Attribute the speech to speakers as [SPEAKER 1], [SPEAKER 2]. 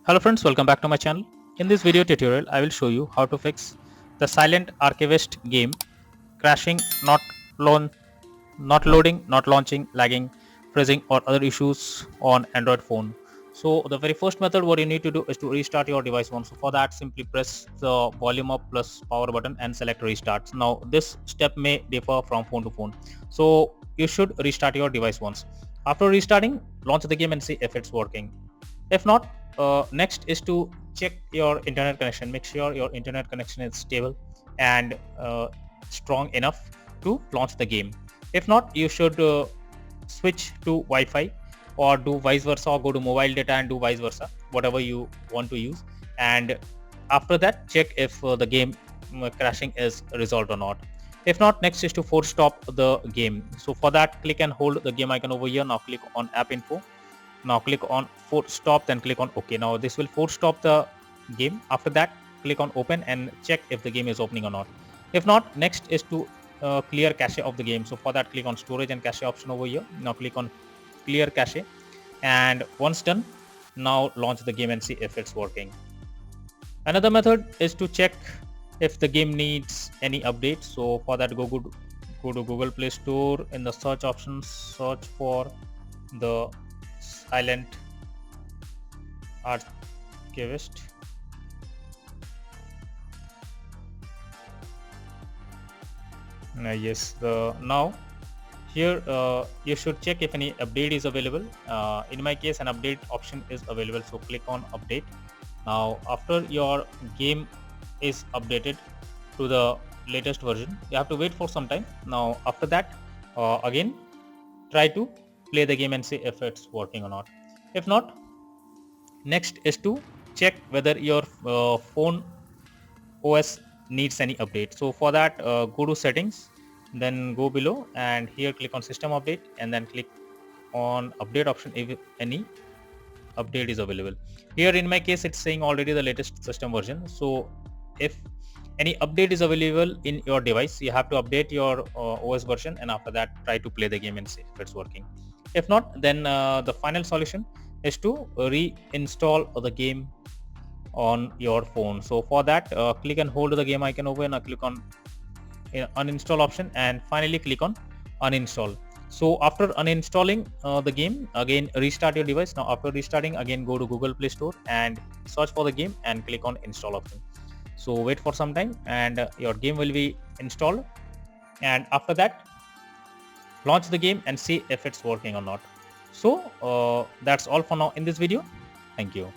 [SPEAKER 1] Hello friends, welcome back to my channel. In this video tutorial, I will show you how to fix the Silent Archivist game crashing, not loading, not launching, lagging, freezing or other issues on Android phone. So the very first method what you need to do is to restart your device once. So for that simply press the volume up plus power button and select restart. Now this step may differ from phone to phone. So you should restart your device once. After restarting, launch the game and see if it's working. If not, next is to check your internet connection. Make sure your internet connection is stable and strong enough to launch the game. If not, you should switch to Wi-Fi or do vice versa, or go to mobile data and do vice versa, whatever you want to use. And after that, check if the game crashing is resolved or not. If not, next is to force stop the game. So for that, click and hold the game icon over here. Now click on app info. Now click on force stop, then click on OK. Now this will force stop the game. After that, click on open and check if the game is opening or not. If not, next is to clear cache of the game. So for that, click on storage and cache option over here. Now click on clear cache, and once done, now launch the game and see if it's working. Another method is to check if the game needs any updates. So for that, go to Google Play Store. In the search options, search for the Silent Archivist. Yes, now here you should check if any update is available. In my case, an update option is available, so click on update. Now after your game is updated to the latest version, you have to wait for some time. Now after that, again try to play the game and see if it's working or not. If not, next is to check whether your phone OS needs any update. So for that, go to settings, then go below and here click on system update, and then click on update option if any update is available. Here in my case, it's saying already the latest system version. So if any update is available in your device, you have to update your OS version, and after that try to play the game and see if it's working. If not, then the final solution is to reinstall the game on your phone. So for that, click and hold the game icon over, and click on uninstall option, and finally click on uninstall. So after uninstalling the game, again restart your device. Now after restarting, again go to Google Play Store and search for the game and click on install option. So wait for some time, and your game will be installed, and after that launch the game and see if it's working or not. So that's all for now in this video. Thank you.